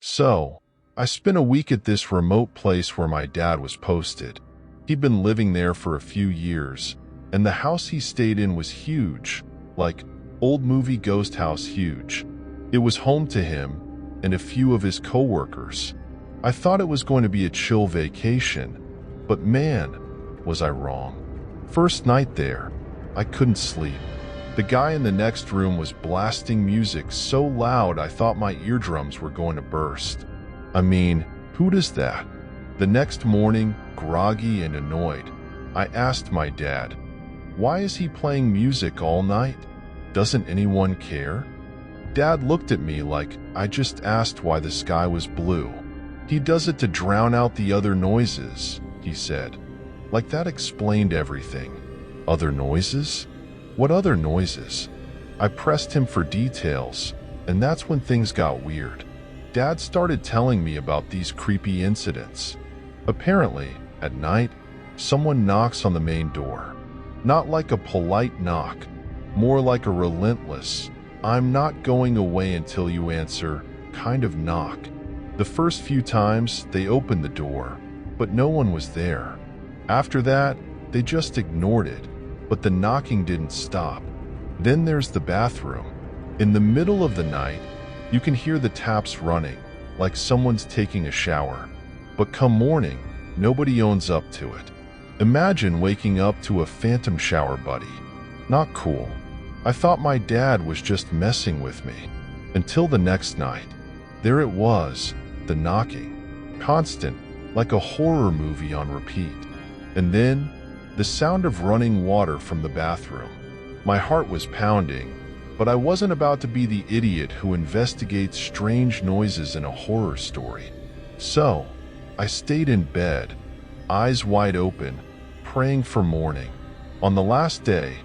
So, I spent a week at this remote place where my dad was posted. He'd been living there for a few years, and the house he stayed in was huge, like old movie ghost house huge. It was home to him and a few of his coworkers. I thought it was going to be a chill vacation, but man, was I wrong. First night there, I couldn't sleep. The guy in the next room was blasting music so loud I thought my eardrums were going to burst. I mean, who does that? The next morning, groggy and annoyed, I asked my dad, "Why is he playing music all night? Doesn't anyone care?" Dad looked at me like I just asked why the sky was blue. "He does it to drown out the other noises," he said. Like that explained everything. Other noises? What other noises? I pressed him for details, and that's when things got weird. Dad started telling me about these creepy incidents. Apparently, at night, someone knocks on the main door. Not like a polite knock, more like a relentless, "I'm not going away until you answer" kind of knock. The first few times, they opened the door, but no one was there. After that, they just ignored it, but the knocking didn't stop. Then there's the bathroom. In the middle of the night, you can hear the taps running, like someone's taking a shower. But come morning, nobody owns up to it. Imagine waking up to a phantom shower buddy. Not cool. I thought my dad was just messing with me. Until the next night. There it was, the knocking. Constant, like a horror movie on repeat. And then, the sound of running water from the bathroom. My heart was pounding, but I wasn't about to be the idiot who investigates strange noises in a horror story. So, I stayed in bed, eyes wide open, praying for morning. On the last day,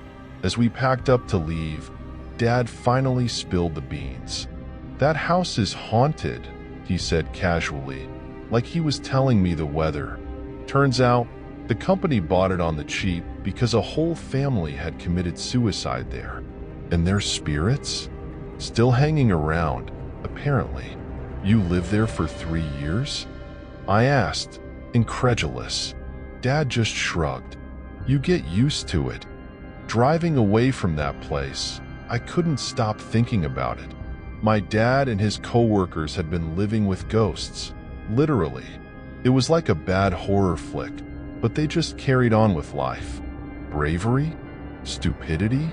as we packed up to leave, Dad finally spilled the beans. "That house is haunted," he said casually, like he was telling me the weather. Turns out, the company bought it on the cheap because a whole family had committed suicide there. And their spirits? Still hanging around, apparently. "You lived there for 3 years?" I asked, incredulous. Dad just shrugged. "You get used to it." Driving away from that place, I couldn't stop thinking about it. My dad and his coworkers had been living with ghosts, literally. It was like a bad horror flick, but they just carried on with life. Bravery? Stupidity?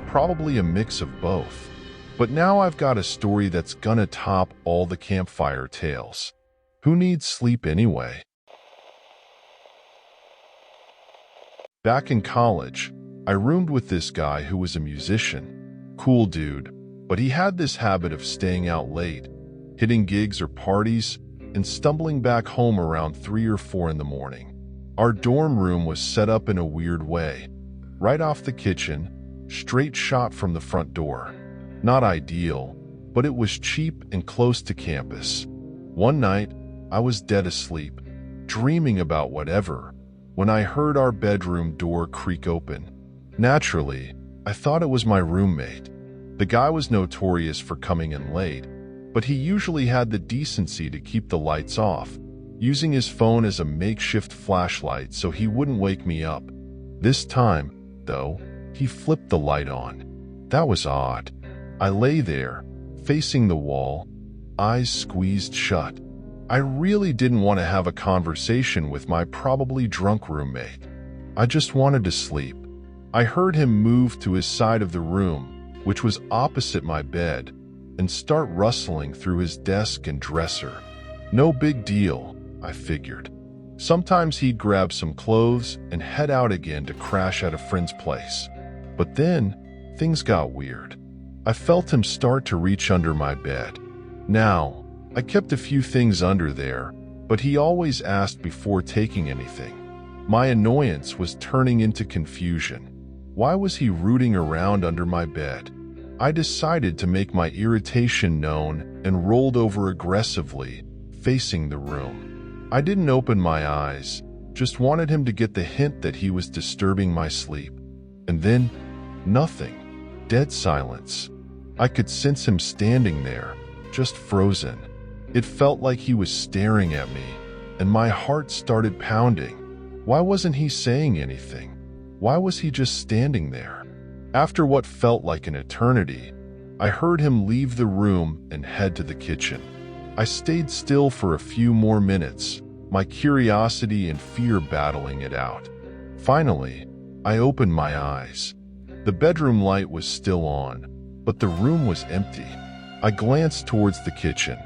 Probably a mix of both. But now I've got a story that's gonna top all the campfire tales. Who needs sleep anyway? Back in college, I roomed with this guy who was a musician. Cool dude, but he had this habit of staying out late, hitting gigs or parties, and stumbling back home around 3 or 4 in the morning. Our dorm room was set up in a weird way. Right off the kitchen, straight shot from the front door. Not ideal, but it was cheap and close to campus. One night, I was dead asleep, dreaming about whatever, when I heard our bedroom door creak open. Naturally, I thought it was my roommate. The guy was notorious for coming in late, but he usually had the decency to keep the lights off, using his phone as a makeshift flashlight so he wouldn't wake me up. This time, though, he flipped the light on. That was odd. I lay there, facing the wall, eyes squeezed shut. I really didn't want to have a conversation with my probably drunk roommate. I just wanted to sleep. I heard him move to his side of the room, which was opposite my bed, and start rustling through his desk and dresser. No big deal, I figured. Sometimes he'd grab some clothes and head out again to crash at a friend's place. But then, things got weird. I felt him start to reach under my bed. Now, I kept a few things under there, but he always asked before taking anything. My annoyance was turning into confusion. Why was he rooting around under my bed? I decided to make my irritation known and rolled over aggressively, facing the room. I didn't open my eyes, just wanted him to get the hint that he was disturbing my sleep. And then, nothing. Dead silence. I could sense him standing there, just frozen. It felt like he was staring at me, and my heart started pounding. Why wasn't he saying anything? Why was he just standing there? After what felt like an eternity, I heard him leave the room and head to the kitchen. I stayed still for a few more minutes, my curiosity and fear battling it out. Finally, I opened my eyes. The bedroom light was still on, but the room was empty. I glanced towards the kitchen.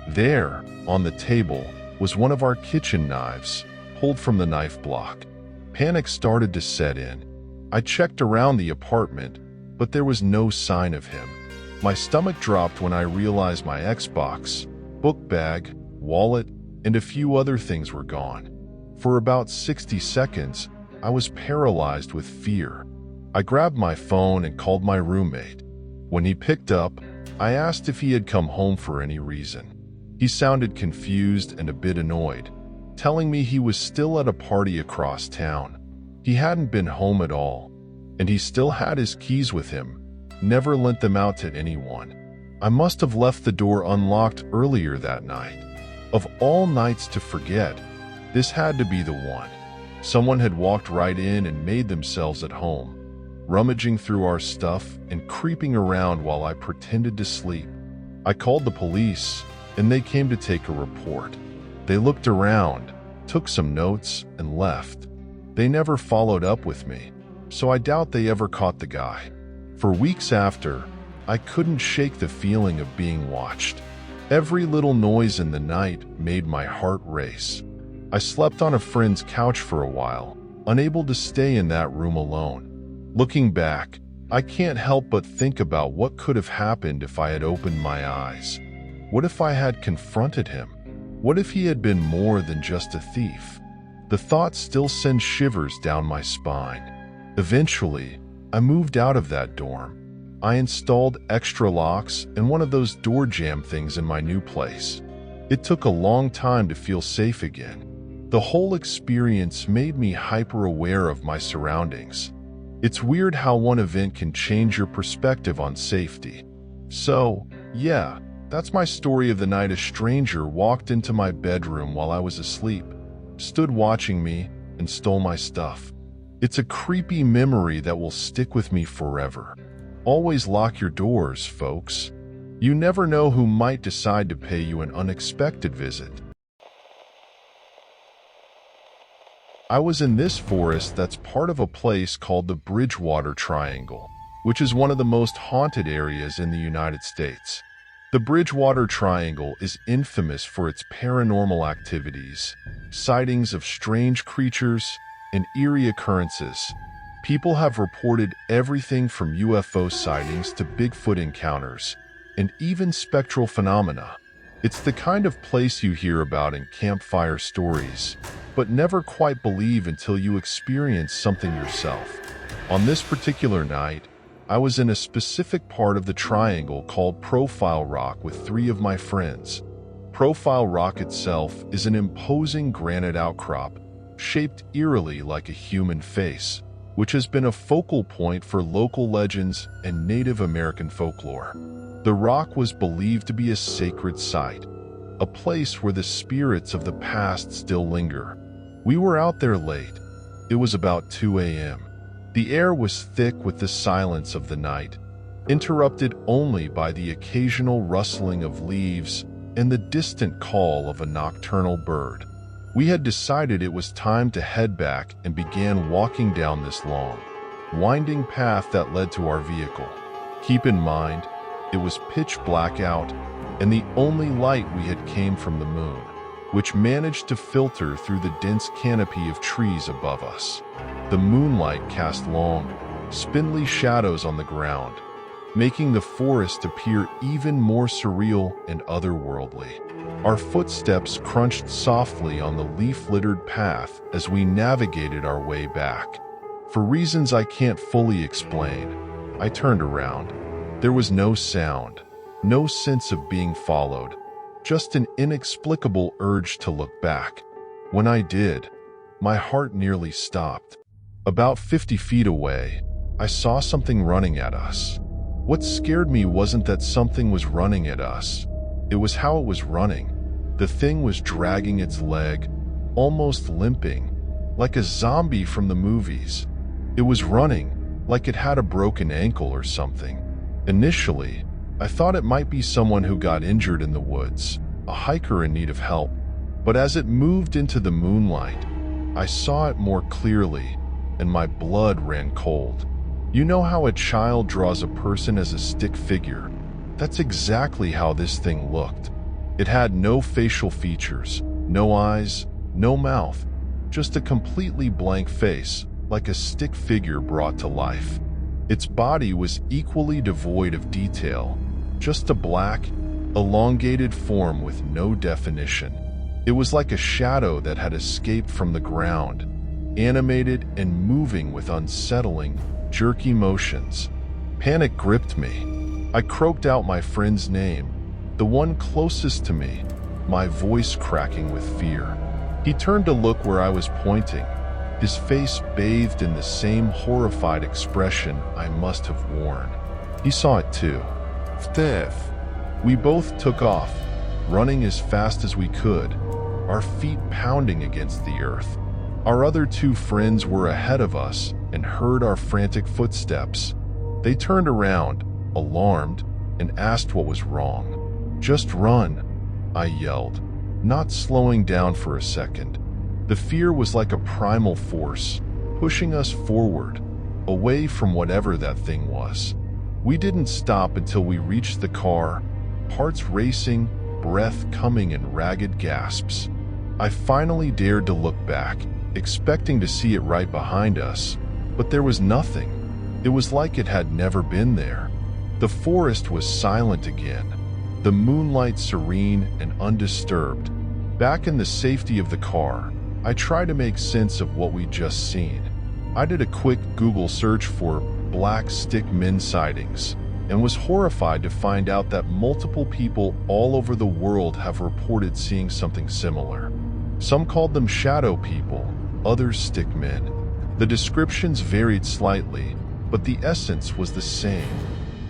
There, on the table, was one of our kitchen knives, pulled from the knife block. Panic started to set in. I checked around the apartment, but there was no sign of him. My stomach dropped when I realized my Xbox, book bag, wallet, and a few other things were gone. For about 60 seconds, I was paralyzed with fear. I grabbed my phone and called my roommate. When he picked up, I asked if he had come home for any reason. He sounded confused and a bit annoyed, telling me he was still at a party across town. He hadn't been home at all, and he still had his keys with him, never lent them out to anyone. I must have left the door unlocked earlier that night. Of all nights to forget, this had to be the one. Someone had walked right in and made themselves at home, rummaging through our stuff and creeping around while I pretended to sleep. I called the police, and they came to take a report. They looked around, took some notes, and left. They never followed up with me, so I doubt they ever caught the guy. For weeks after, I couldn't shake the feeling of being watched. Every little noise in the night made my heart race. I slept on a friend's couch for a while, unable to stay in that room alone. Looking back, I can't help but think about what could have happened if I had opened my eyes. What if I had confronted him? What if he had been more than just a thief? The thought still sends shivers down my spine. Eventually, I moved out of that dorm. I installed extra locks and one of those door jamb things in my new place. It took a long time to feel safe again. The whole experience made me hyper-aware of my surroundings. It's weird how one event can change your perspective on safety. So, yeah, that's my story of the night a stranger walked into my bedroom while I was asleep, stood watching me, and stole my stuff. It's a creepy memory that will stick with me forever. Always lock your doors, folks. You never know who might decide to pay you an unexpected visit. I was in this forest that's part of a place called the Bridgewater Triangle, which is one of the most haunted areas in the United States. The Bridgewater Triangle is infamous for its paranormal activities, sightings of strange creatures, and eerie occurrences. People have reported everything from UFO sightings to Bigfoot encounters, and even spectral phenomena. It's the kind of place you hear about in campfire stories, but never quite believe until you experience something yourself. On this particular night, I was in a specific part of the triangle called Profile Rock with 3 of my friends. Profile Rock itself is an imposing granite outcrop, shaped eerily like a human face, which has been a focal point for local legends and Native American folklore. The rock was believed to be a sacred site, a place where the spirits of the past still linger. We were out there late. It was about 2 a.m. The air was thick with the silence of the night, interrupted only by the occasional rustling of leaves and the distant call of a nocturnal bird. We had decided it was time to head back and began walking down this long, winding path that led to our vehicle. Keep in mind, it was pitch black out, and the only light we had came from the moon, which managed to filter through the dense canopy of trees above us. The moonlight cast long, spindly shadows on the ground, making the forest appear even more surreal and otherworldly. Our footsteps crunched softly on the leaf-littered path as we navigated our way back. For reasons I can't fully explain, I turned around. There was no sound, no sense of being followed, just an inexplicable urge to look back. When I did, my heart nearly stopped. About 50 feet away, I saw something running at us. What scared me wasn't that something was running at us. It was how it was running. The thing was dragging its leg, almost limping, like a zombie from the movies. It was running, like it had a broken ankle or something. Initially, I thought it might be someone who got injured in the woods, a hiker in need of help. But as it moved into the moonlight, I saw it more clearly, and my blood ran cold. You know how a child draws a person as a stick figure? That's exactly how this thing looked. It had no facial features, no eyes, no mouth, just a completely blank face, like a stick figure brought to life. Its body was equally devoid of detail, just a black, elongated form with no definition. It was like a shadow that had escaped from the ground, animated and moving with unsettling, jerky motions. Panic gripped me. I croaked out my friend's name, the one closest to me, my voice cracking with fear. He turned to look where I was pointing, his face bathed in the same horrified expression I must have worn. He saw it too. Steph. We both took off, running as fast as we could, our feet pounding against the earth. Our other two friends were ahead of us and heard our frantic footsteps. They turned around, alarmed, and asked what was wrong. "Just run," I yelled, not slowing down for a second. The fear was like a primal force, pushing us forward, away from whatever that thing was. We didn't stop until we reached the car, hearts racing, breath coming in ragged gasps. I finally dared to look back, expecting to see it right behind us, but there was nothing. It was like it had never been there. The forest was silent again, the moonlight serene and undisturbed. Back in the safety of the car, I tried to make sense of what we'd just seen. I did a quick Google search for black stick men sightings and was horrified to find out that multiple people all over the world have reported seeing something similar. Some called them shadow people, others stick men. The descriptions varied slightly, but the essence was the same.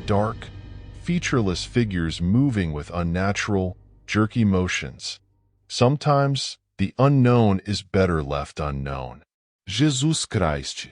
Dark, featureless figures moving with unnatural, jerky motions. Sometimes, the unknown is better left unknown. Jesus Christ.